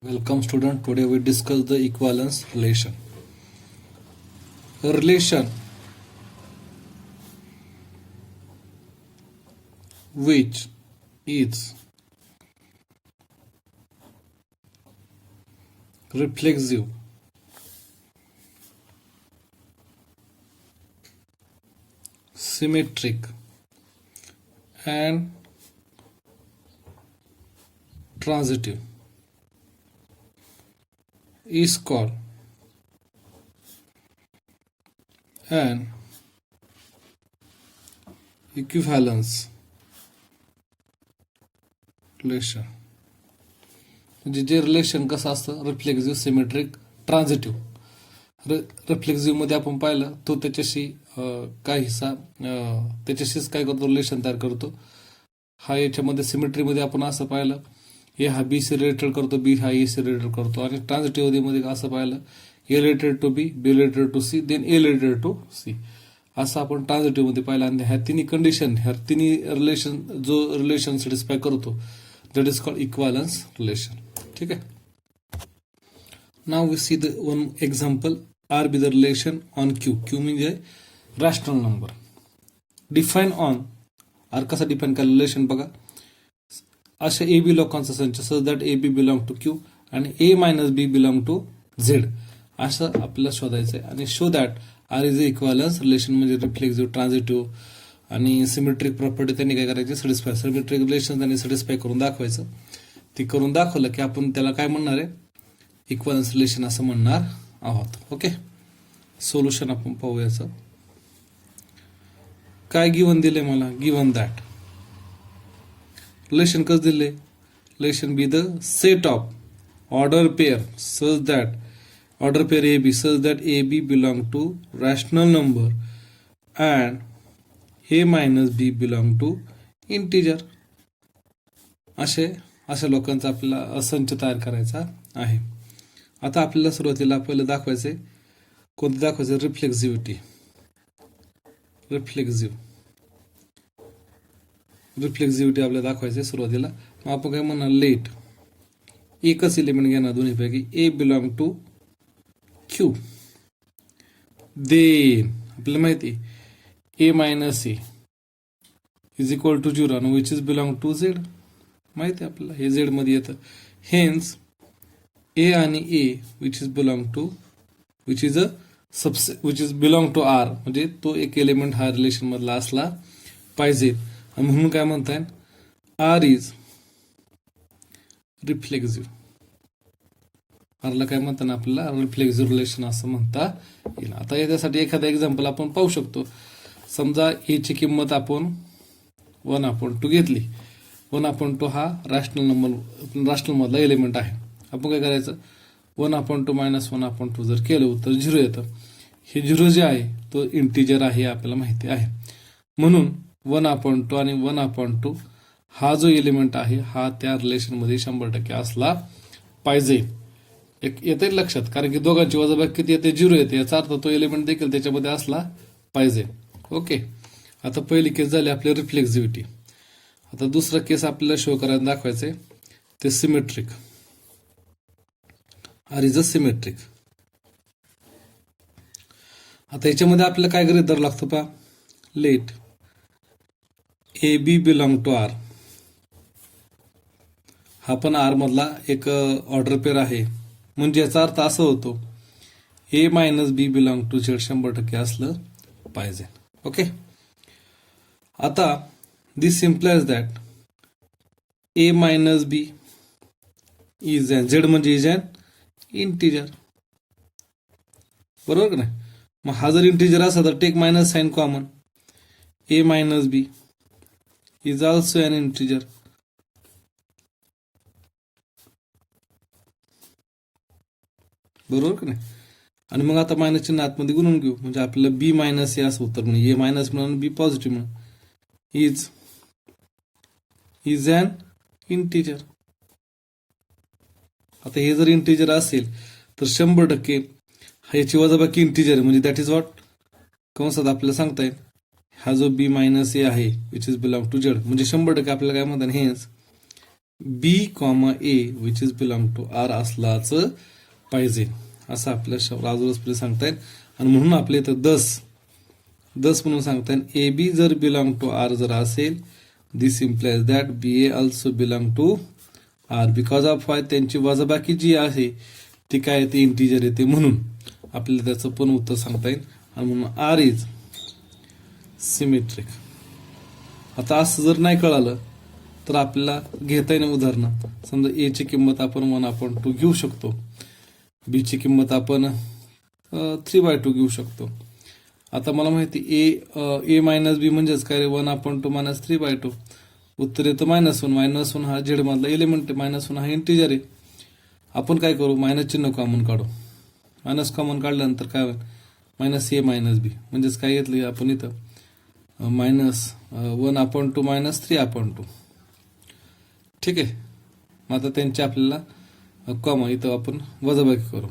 Welcome student. Today we discuss the equivalence relation. A relation which is reflexive symmetric and transitive is called an equivalence relation. म्हणजे जे relation कसं असतं, reflexive symmetric ट्रान्झिटिव्ह. Reflexive मध्ये आपण पाहिलं तो त्याच्याशी काय हिस्सा त्याच्याशीच काय करतो, रिलेशन तयार करतो. हा याच्यामध्ये सिमेट्रीमध्ये आपण असं पाहिलं, ए हा बी सी रिलेटेड करतो, बी हा ए सी रिलेटेड करतो. आणि ट्रान्झिटिव्ह मध्ये असं पाहिलं, A related to B, B related to C, then A related to C, असं आपण ट्रान्झिटिव्ह मध्ये पाहिलं. आणि ह्या तिन्ही कंडिशन, ह्या तिन्ही रिलेशन जो रिलेशन सॅटिस्फाय करतो that is called equivalence relation. ठीक आहे. Now we see the one example, R be the relation on Q. Q म्हणजे rational number. Define on R कसा डिफाईन केला रिलेशन बघा. अशा ए बी लोकांचा संच, so that A B belong to Q आणि A minus B belong to Z, असं आपल्याला शोधायचं आहे. आणि show that R is a equivalence relation, म्हणजे रिफ्लेक्सिव्ह, ट्रान्झिटिव्ह आणि सिमेट्रिक प्रॉपर्टी त्यांनी काय करायचे, सॅटिस्फाय. सिमेट्रिक रिलेशन त्यांनी सॅटिस्फाय करून दाखवायचं. ती करून दाखवलं की आपण त्याला काय म्हणणार आहे, इक्वालन्स रिलेशन असं म्हणणार आहोत. ओके, सोल्युशन आपण पाहूयाचं. काय गिवन दिले मला, गिवन दॅट रिलेशन कसं दिले, relation be the set of order pair such that order pair A b such that A B belong to rational number and a minus B belong to integer. अशा लोकांचा आपल्याला संच तयार करायचा आहे. आता आपल्याला सुरुवातीला आपल्याला दाखवायचे, कोणते दाखवायचे, रिफ्लेक्सिव्हिटी. रिफ्लेक्सिव्हिटी आपल्याला दाखवायचे सुरुवातीला. मग आपण काय म्हणणार, लेट एकच एलिमेंट घेणार दोन्हीपैकी, A belong to Q, then आपल्याला माहिती A minus A is equal to 0 आणि which is belong to Z, माहिती आहे आपल्याला, हे झेड मध्ये येतं. हेन्स ए आणि A which is belong to which is belong to R, म्हणजे तो एक एलिमेंट हा रिलेशन मधला असला पाहिजे. आणि म्हणून काय म्हणताय, आर इज रिफ्लेक्सिव्ह. आरला काय म्हणताना आपल्याला रिफ्लेक्सिव्ह रिलेशन असं म्हणता येईल. आता याच्यासाठी एखादा एक्झाम्पल आपण पाहू शकतो. समजा ए ची किंमत आपण 1/2 घेतली. 1/2 हा रॅशनल मधला एलिमेंट आहे. आपण काय करायचं, 1/2 मायनस 1/2 जर केलं तर 0 येतं. हे 0 जे आहे तो इंटिजर आहे आपल्याला माहिती आहे. म्हणून 1/2 आणि 1/2 हा जो एलिमेंट आहे हा त्या रिलेशन मध्ये 100% असला पाहिजे. एक येते लक्षात, कारण की दोघांची वजाबाकी किती येते, 0 येते. याचा अर्थ तो एलिमेंट देखील त्याच्यामध्ये असला पाहिजे. ओके, आता पहिली केस झाली आपली रिफ्लेक्सिव्हिटी. आता दुसरा केस आपल्याला शो करायला दाखवायचे, ते symmetric. R is a symmetric. आता याच्यामध्ये आपल्याला काय गृहीत धरावं लागतं पहा, let a B belong to R. हा पण आर मधला एक ऑर्डर पेअर आहे. म्हणजे याचा अर्थ असा होतो, A minus B belong to Z 100% असलं पाहिजे. ओके, आता this implies that A minus B is an, Z म्हणजे इज एन इंटिजर, बरोबर का नाही. मग हा जर इंटिजर असा तर take minus sign common, A minus B is also an integer. बरोबर का नाही. आणि मग आता मायनस चिन्ह आतमध्ये गुणून घेऊ, म्हणजे आपल्याला बी मायनस ए असं उत्तर म्हणजे ए मायनस म्हणून बी पॉझिटिव्ह म्हणून इज एन इंटिजर. आता हे जर इंटिजर असेल तर 100% ह्याची वजाबाकी इंटिजर आहे, म्हणजे दॅट इज व्हॉट कंसात आपल्याला सांगता येईल, हा जो बी मायनस ए आहे which is belong to Z, म्हणजे 100% आपल्याला काय म्हणतात, हेच B comma A which is belong to R असलाच पाहिजे असं आपल्या राजूरसपणे सांगता येईल. आणि म्हणून आपल्या इथं 10 म्हणून सांगता येईल ए बी जर बिलॉंग टू आर जर असेल this implies that B A also belong to R because of Y त्यांची वजाबाकी जी आहे ती काय येते इंटिजर येते म्हणून आपल्याला त्याचं पण उत्तर सांगता येईल. आणि म्हणून आर इज सिमेट्रिक. आता असं जर नाही कळालं तर आपल्याला घेता येईल उदाहरणं. समजा ए ची किंमत आपण 1/2 घेऊ शकतो, बी ची किंमत आपण 3/2 घेऊ शकतो. आता मला माहिती ए मायनस बी म्हणजेच काय रे 1/2 मायनस 3/2. उत्तर येतं -1. -1 हा झेड मधला एलिमेंट आहे, -1 हा इंटिजर आहे. आपण काय करू, मायनस चिन्ह कॉमन काढू. मायनस कॉमन काढल्यानंतर काय होईल -a मायनस बी म्हणजेच काय घेतलं आपण इथं -1/2 मायनस 3/2. ठीक आहे. मग आता त्यांची आपल्याला कॉमा इथं आपण वजाबाकी करू.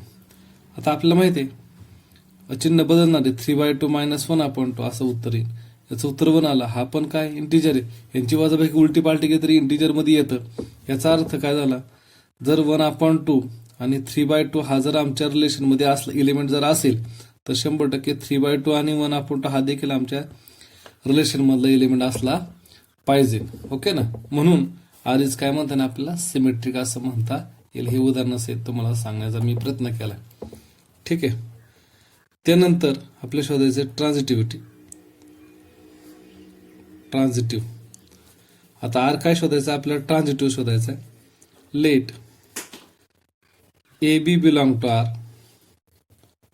आता आपल्याला माहिती आहे चिन्ह बदलणार आहे 3/2 मायनस 1/2 असं उत्तर येईल. याचं उत्तर 1 आलं. हा पण काय इंटिजर आहे, यांची वजाबाकी उलटी पालटी केली तरी इंटिजर मध्ये येतं. याचा अर्थ काय झाला, जर 1/2 आणि 3/2 हा जर आमच्या रिलेशन मध्ये असला एलिमेंट जर असेल तर 100% 3/2 आणि 1/2 हा देखील आमच्या रिलेशन मधला एलिमेंट असला पाहिजे. ओके ना. म्हणून आर इज काय म्हणताना आपल्याला सिमेट्रिक असं म्हणता येईल. हे उदाहरण सहित तुम्हाला सांगण्याचा मी प्रयत्न केला. ठीक आहे. त्यानंतर आपल्या शोधायचे ट्रान्झिटिव्हिटी. आता आर काय शोधायचं आपल्याला, ट्रान्झिटिव्ह शोधायचं आहे. Let a B belong to R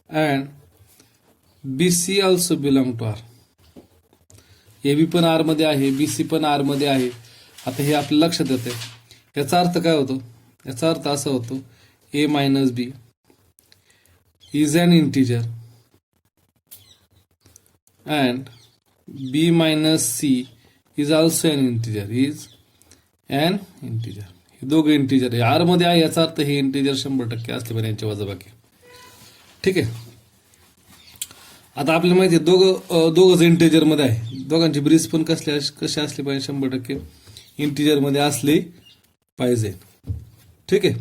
and b c also belong to R. A b पण आर मध्ये आहे, बी सी पण आर मध्ये आहे. आता हे आपल्या लक्षात येते. याचा अर्थ काय होतो, याचा अर्थ असा होतो A minus B is an integer and B minus C is also an integer. हे दोघं इंटिजर आहे, आर मध्ये आहे. याचा अर्थ हे इंटिजर 100% असले पाहिजे यांची वजाबाकी. ठीक आहे. आता आपल्याला माहिती आहे दोघं इंटिजर मध्ये आहे. दोघांची ब्रिज पण कशी असली पाहिजे, 100% इंटिजर मध्ये असली पाहिजे. ठीक आहे.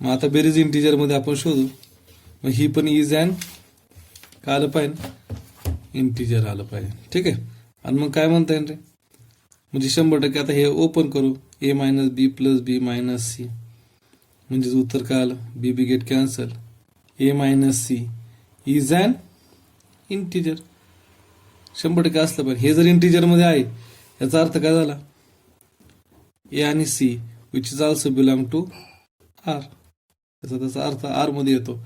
मग आता बेरीज इंटिजर मध्ये आपण शोधू. मग ही पण इज अँड काय आलं पाहिजे, इंटिजर आलं पाहिजे. ठीक आहे. आणि मग काय म्हणता येईल रे, म्हणजे 100% आता हे ओपन करू, A minus B plus B minus C म्हणजे उत्तर काय आलं, B B get cancel. A minus C is an integer 100% असलं पाहिजे. हे जर इंटिजर मध्ये आहे याचा अर्थ काय झाला, ए आणि c which is also belong to R. त्याचा अर्थ आर मध्ये येतो,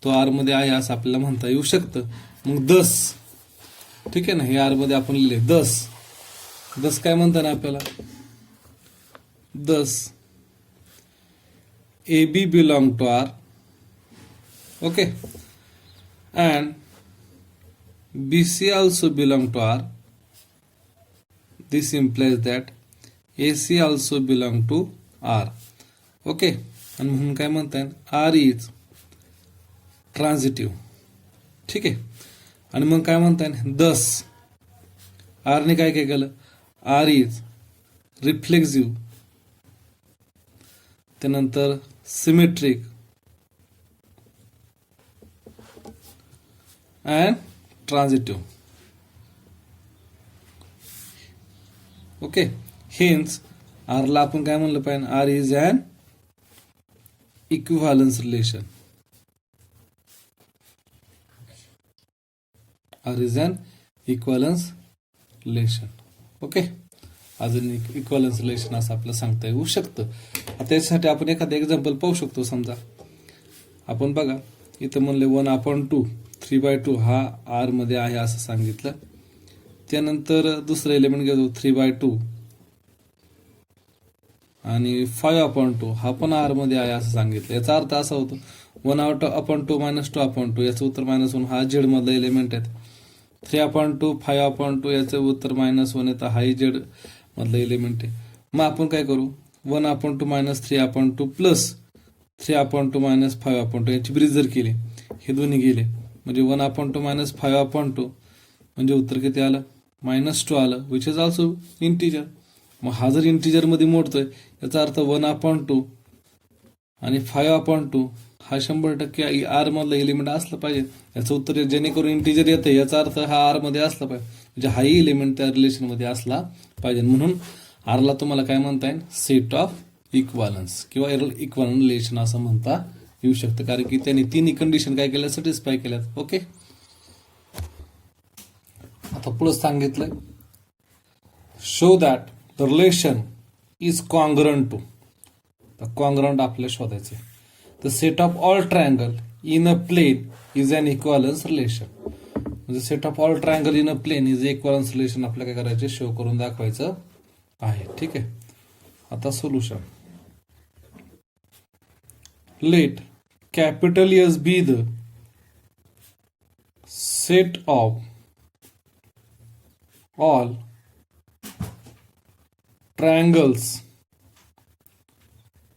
तो आर मध्ये आहे असं आपल्याला म्हणता येऊ शकतं. मग 10 ठीक आहे ना, हे आर मध्ये आपण लिहिले 10 काय म्हणता ना आपल्याला, 10 a B belong to R. Okay. And b c also belong to R. This implies that a c also belong to R. Okay. आणि म्हणून काय म्हणताय, आर इज ट्रान्झिटिव्ह. ठीक आहे. आणि मग काय म्हणताय 10 आरने काय काय केलं, आर इज रिफ्लेक्सिव्ह, त्यानंतर symmetric and transitive. Okay. Hence आरला आपण काय म्हणलं पाहिजे, R is an equivalence relation. R is an equivalence relation. Okay. अजून इक्विव्हॅलन्स रिलेशन असं आपल्याला सांगता येऊ शकतं. त्याच्यासाठी आपण एखादं एक्झाम्पल पाहू शकतो. समजा आपण बघा इथं म्हणले 1/2 3/2 हा आर मध्ये आहे असं सांगितलं. त्यानंतर दुसरं एलिमेंट घेतो 3/2 आणि 5/2 हा पण आर मध्ये आहे असं सांगितलं. याचा अर्थ असा होतो 1/2 मायनस 2/2 याचं उत्तर -1 हा झेड मधला एलिमेंट आहे. 3/2 5/2 याचं उत्तर -1 येतं, हाही झेड मधला एलिमेंट आहे. मग आपण काय करू, 1/2 मायनस 3/2 प्लस 3/2 मायनस 5/2 याची ब्रिज जर केली, हे दोन्ही गेले म्हणजे 1/2 मायनस 5/2 म्हणजे उत्तर किती आलं, -2 आलं, विच इज ऑल्सो इंटिजर. मग हा जर इंटिजर मध्ये मोडतोय याचा अर्थ 1/2 आणि 5/2 हा 100% आर मधला एलिमेंट असला पाहिजे. याचं उत्तर जेणेकरून इंटिजर येते याचा अर्थ हा आर मध्ये असला पाहिजे, म्हणजे हाही एलिमेंट त्या रिलेशन मध्ये असला पाहिजे. म्हणून आरला तुम्हाला काय म्हणता येईल, सेट ऑफ इक्वालन्स किंवा इक्वालंट रिलेशन असं म्हणता येऊ शकतं, कारण की त्यांनी तिन्ही कंडिशन काय केल्या, सॅटिस्फाय केल्यात. ओके, आता पुढे सांगितलंय, show that the relation is congruent to. Congruent आपल्याला शोधायचे. The set of all triangle in a plane is an equivalence relation. म्हणजे set of all triangle in a plane is equivalence relation आपल्याला काय करायचे, show करून दाखवायचं आहे. ठीक आहे, आता solution. Let capital S be the set of all triangles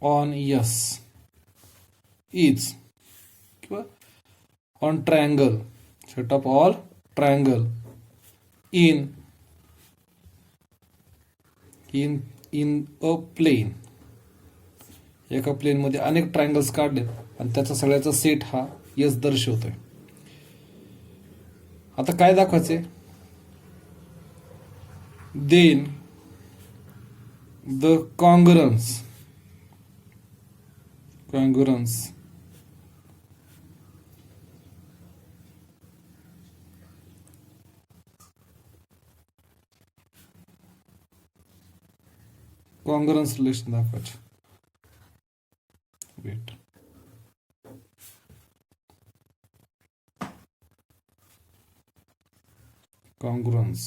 on S is किंवा on triangle, set of all triangle in a plane. एका प्लेन मध्ये अनेक ट्रायंगल्स काढलेत आणि त्याचा सगळ्याचा सेट हा S दर्शवतोय. आता काय दाखवायचे, देन the congruence relation दाखवायचे. Wait, congruence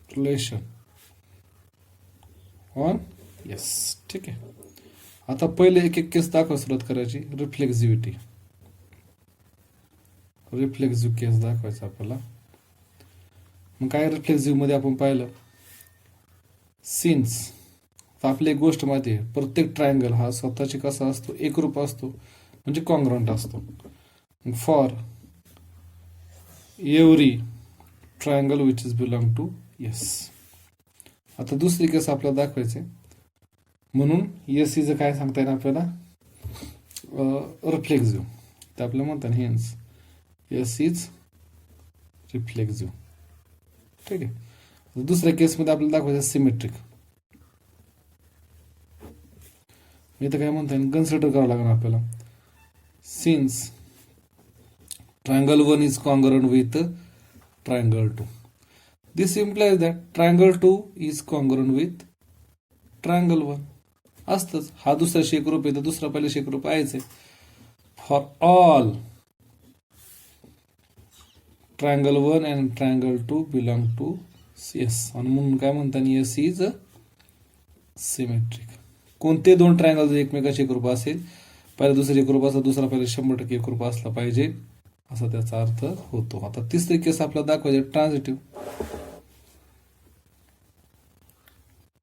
relation on S. ठीक आहे, आता पहिले एक एक केस दाखवा, सुरुवात करायची. रिफ्लेक्सिव्हिटी, रिफ्लेक्सिव्ह केस दाखवायचा आपल्याला. मग काय रिफ्लेक्सिव्ह मध्ये आपण पाहिलं, सिन्स आपली एक गोष्ट माहिती आहे, प्रत्येक ट्रायंगल हा स्वतःची कसा असतो, एकरूप असतो, म्हणजे कॉन्ग्रंट असतो. For every triangle which is belong to S. आता दुसरी केस आपल्याला दाखवायचे, म्हणून यस इज काय सांगता येईल आपल्याला, रिफ्लेक्सिव्ह. ते आपल्याला म्हणतात हेन्स यस इज रिफ्लेक्सिव्ह. ठीक आहे, दुसऱ्या केसमध्ये आपल्याला दाखवायचं सिमेट्रिक. इथं काय म्हणता येईल, कन्सिडर करावं लागणार आपल्याला. Since triangle 1 is congruent with triangle 2. This implies that triangle 2 is congruent with triangle 1. असतंच, हा दुसरा शेकरूप आहे तर दुसरा पहिला शेकरूप आहेच. For all triangle 1 and triangle 2 belong to S. आणि म्हणून काय म्हणतात, एस इज सिमेट्रिक. कोणते दोन ट्रायंगल जर एकमेकाचे एकरूप असेल, पहिला दुसरा एकरूप असला, दुसरा पहिला 100% एकरूप असला पाहिजे, असा त्याचा अर्थ होतो. आता तिसरी केस आपल्याला दाखवायचे,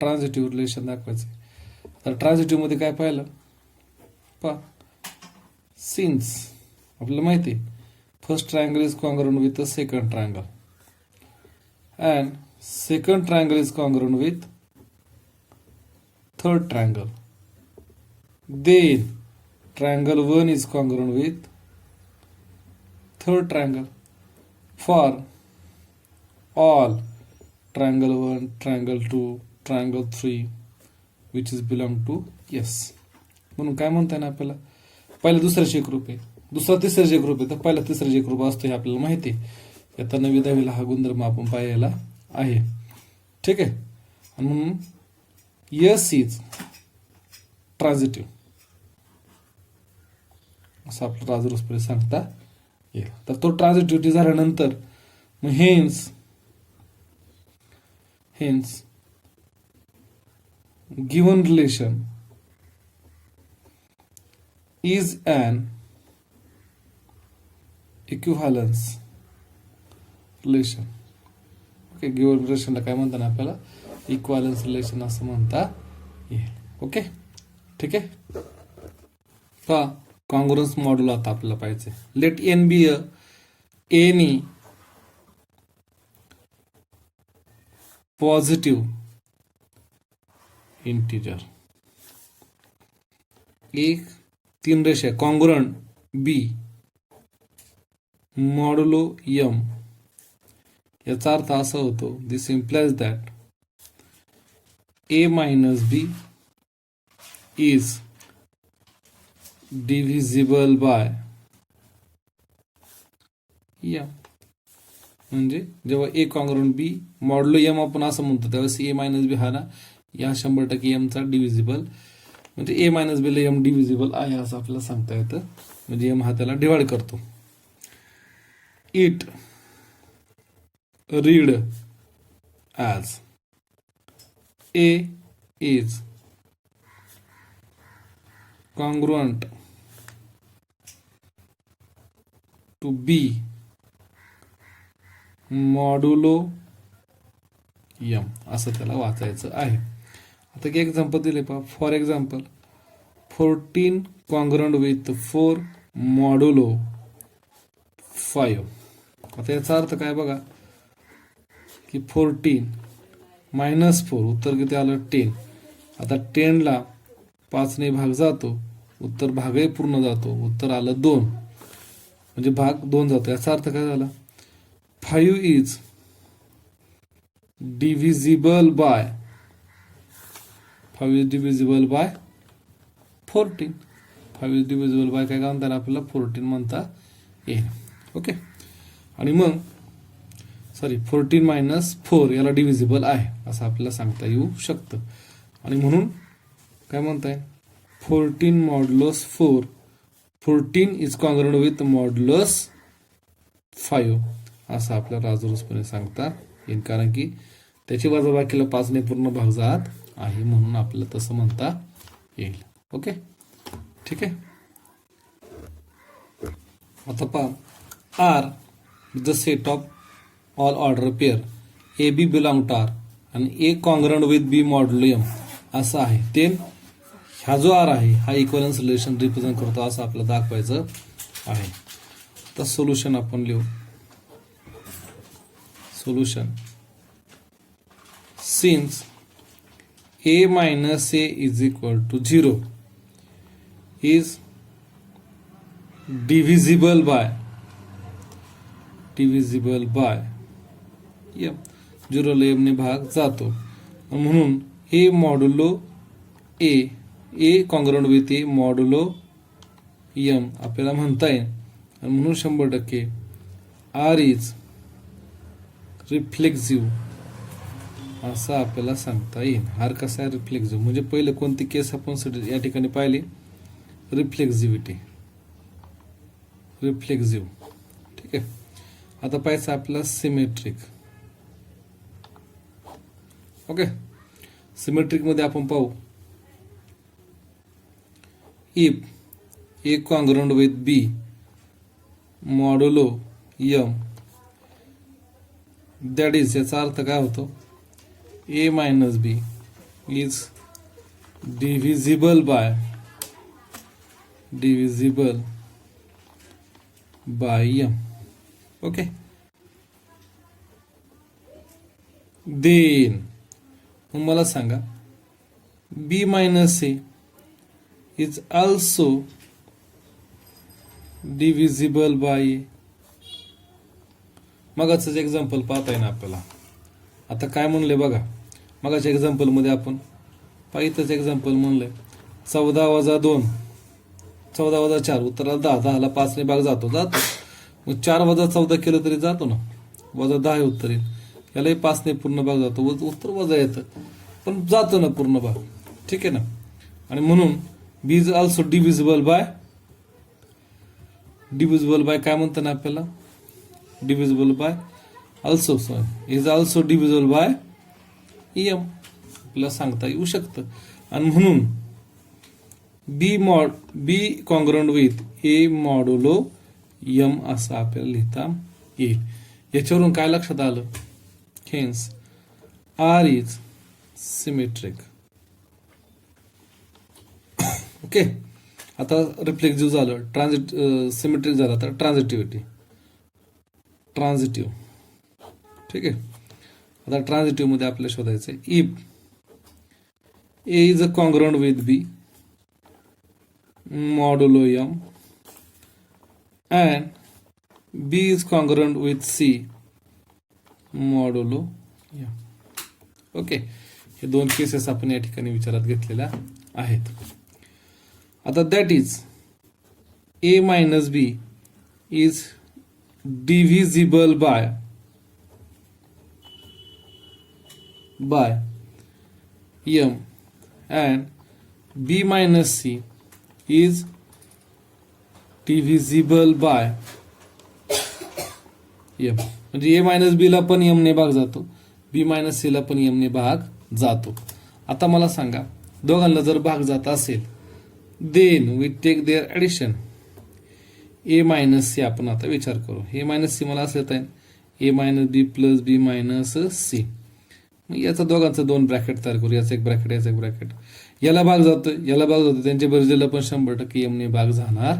ट्रान्झिटिव्ह रिलेशन दाखवायचे. तर ट्रान्झिटिव्ह मध्ये काय पाहिलं, सिन्स आपल्याला माहिती आहे, first triangle is congruent with second triangle and second triangle is congruent with third triangle. Then triangle 1 is congruent with third triangle. For all triangle 1, triangle 2, triangle 3 which is belong to S. म्हणून काय म्हणता येईल आपल्याला, पहिला दुसरा शेकरूप आहे, दुसरा तिसरा शेकरूप आहे, तर पहिला तिसरा शेकरूप असतो हे आपल्याला माहिती आहे. आता 9वी 10वीला हा गुणधर्म आपण पाहिलेला आहे. ठीक आहे, आणि म्हणून यस इज ट्रान्झिटिव्ह असं आपलं राजरोसपणे सांगता येईल. तर तो ट्रान्झिटिव्हिटी झाल्यानंतर मग hence given relation is an equivalence relation. Okay, given रिलेशनला काय म्हणतात आपल्याला, इक्वालन्स रिलेशन असं म्हणता येईल. ओके, ठीक आहे. पहा, कॉन्ग्रुअन्स मॉड्यूल आता आपल्याला पाहिजे. Let n be any positive integer. एक 3 रेषा कॉन्ग्रुएंट बी मॉड्युलो एम. याचा अर्थ असा होतो, this implies that A minus B is divisible by M. म्हणजे जेव्हा A congruent B modulo M आपण असं म्हणतो, त्यावेळेस ए मायनस बी हा ना या 100% एमचा डिव्हिजिबल, म्हणजे ए मायनस बी ला एम डिव्हिजिबल आहे असं आपल्याला सांगता येतं. म्हणजे एम हा त्याला डिवाइड करतो. It read as a is congruent to B modulo M असं त्याला वाचायचं आहे. आता एक एक्झाम्पल दिले पहा. For example 14 congruent with 4 modulo 5. आता याचा अर्थ काय बघा की 14 मायनस 4 उत्तर किती आलं 10. आता 10 ला 5 ने भाग जातो, उत्तर भागही पूर्ण जातो, उत्तर आलं 2, म्हणजे भाग 2 जातो. याचा अर्थ काय झाला 5 is divisible bye 5 is divisible bye 14. 5 is divisible by काय म्हणतात आपल्याला 14 म्हणता येईल. ओके. आणि मग 14 मायनस 4 याला डिव्हिजिबल आहे असं आपल्याला सांगता येऊ शकतं. आणि म्हणून काय म्हणताय 14 modulus 4 14 is congruent with modulus 5 असं आपल्याला राजरोसपणे सांगता येईल, कारण की त्याची वजाबाकीला 5 ने पूर्ण भाग जात आहे, म्हणून आपल्याला तसं म्हणता येईल. ओके, ठीक आहे. आता पहा R the set of all order pair A B belong to R आणि A congruent with B modulo M असं आहे. ते हा जो आर आहे हा इक्वलन्स रिलेशन रिप्रेझेंट करतो असं आपल्याला दाखवायचं आहे. तर सोल्युशन आपण लिहू. Solution since A minus A is equal to 0 is divisible by M. 0 ला एम ने भाग जातो, म्हणून A modulo A congruent with A modulo M आपल्याला म्हणता येईल. आणि म्हणून 100% आर इज रिफ्लेक्सिव्ह असं आपल्याला सांगता येईल. आर कसा आहे रिफ्लेक्सिव्ह, म्हणजे पहिले कोणती केस आपण या ठिकाणी पाहिली रिफ्लेक्सिव्हिटी ठीक आहे. आता पाहायचं आपल्याला सिमेट्रिक. ओके, सिमेट्रिक मध्ये आपण पाहू if A congruent with B modulo M that is, याचा अर्थ काय होतो A minus B is divisible by M. Okay, then मग मला सांगा B minus A is also divisible by A. मगाच एक्झाम्पल पाहता येईल आपल्याला. आता काय म्हणले बघा, मगाच्या एक्झाम्पल मध्ये आपण पाहितच एक्झाम्पल म्हणलंय 14 वजा 2 14 वजा 4 उत्तराला 10. 10 ला 5 ने भाग जातो. मग 4 वजा 14 केलं तरी जातो ना, वजा 10 हे उत्तर येईल. यालाही 5 ने पूर्ण भाग जातो, उत्तर वजा येतं पण जातो ना पूर्ण भाग. ठीक आहे ना. आणि म्हणून B is also divisible by काय म्हणतात ना आपल्याला divisible by also is also divisible by M आपल्याला सांगता येऊ शकतं. आणि म्हणून B congruent with A modulo M असं आपल्याला लिहिता येईल. याच्यावरून काय लक्षात आलं, hence R is symmetric. Okay, आता रिफ्लेक्सिव्ह झालं, सिमेट्रिक झालं. आता ट्रान्झिटिव्ह. ठीक आहे. आता ट्रान्झिटिव्ह मध्ये आपल्याला शोधायचं if a is a congruent with b modulo m and b is congruent with c modulo m. Okay, हे दोन केसेस आपण या ठिकाणी विचारात घेतलेल्या आहेत. आता that is a minus b is divisible by m and b minus c is divisible by m. म्हणजे a मायनस बी ला पण m ने भाग जातो, b मायनस सी ला पण m ने भाग जातो. आता मला सांगा, दोघांना जर भाग जात असेल then we take their addition. a minus c आपण आता विचार करू. a मायनस सी मला असं येत आहे a minus B plus B minus c. याचा दोघांचा दोन ब्रॅकेट तयार करू, याचा एक ब्रॅकेट याचा एक ब्रॅकेट. याला भाग जातो याला भाग जातो, त्यांच्या बेरजेला पण 100% m ने भाग जाणार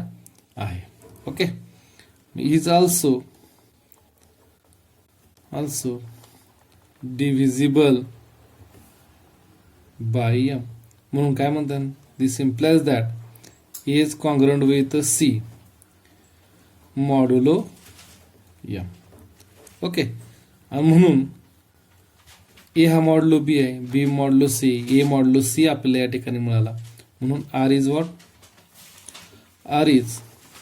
आहे. Okay, is also divisible by m. म्हणून काय म्हणतात, this implies that A is congruent with C modulo m. Okay, आणि म्हणून ए हा मॉड्युलो बी आहे, B modulo C, A modulo C आपल्याला या ठिकाणी मिळाला. म्हणून R is what, R is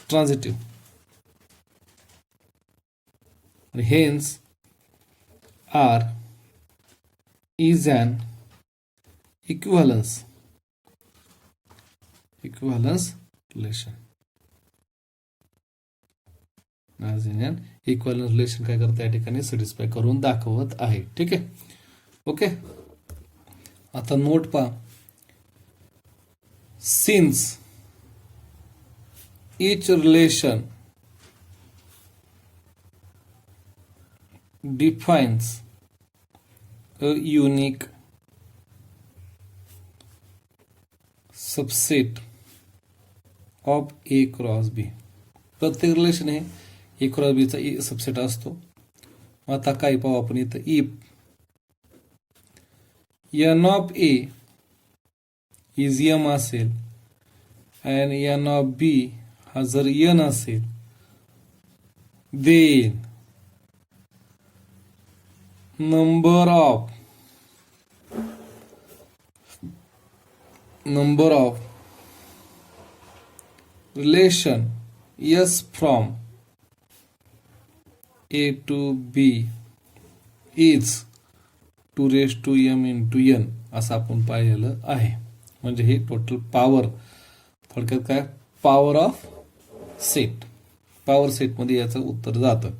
transitive. Hence R is an equivalence relation. Equivalence relation काय करतं या ठिकाणी सॅटिस्फाय करून दाखवत आहे. ठीक आहे, ओके. आता नोट पहा, since each relation defines a unique subset of A cross B. प्रत्येक रिलेशन हे A क्रॉस B चा सबसेट असतो. आता काय पाहू आपण इथं, if n of A is m असेल and n of B हा जर n असेल, then number of relation S from A to B is 2 raised to m into n असं आपण पाहिलेलं आहे. म्हणजे हे टोटल पॉवर, थोडक्यात काय, power of set, power set मध्ये याचं उत्तर जातं.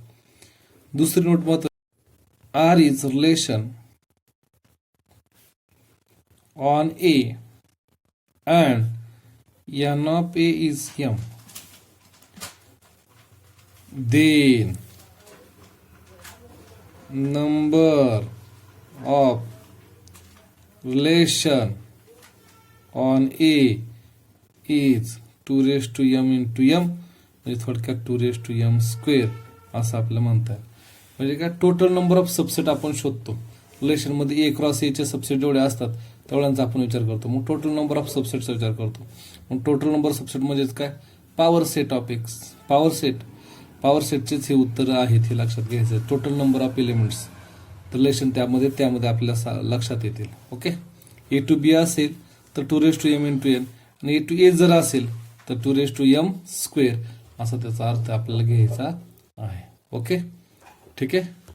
दुसरी नोट मत, R is relation on A and n of A is m, then number of relation on A is 2 raised to m into m, म्हणजे थोडक्यात 2 raised to m स्क्वेअर असं आपल्याला म्हणतात. म्हणजे काय, टोटल नंबर ऑफ सबसेट आपण शोधतो. Relation मध्ये ए क्रॉस ए चे सबसेट जेवढे असतात तेवढ्यांचा आपण विचार करतो. मग टोटल नंबर ऑफ सबसेटचा विचार करतो. मग टोटल नंबर सबसेट म्हणजेच काय, power set of X. Power सेटचेच हे उत्तर आहेत, हे लक्षात घ्यायचं. Total number of elements relation त्यामध्ये आपल्याला लक्षात येतील. ओके, ए टू बी असेल तर 2 raised to m into n, आणि ए टू ए जर असेल तर 2 raised to m स्क्वेअर असा त्याचा अर्थ आपल्याला घ्यायचा आहे. ओके, ठीक आहे.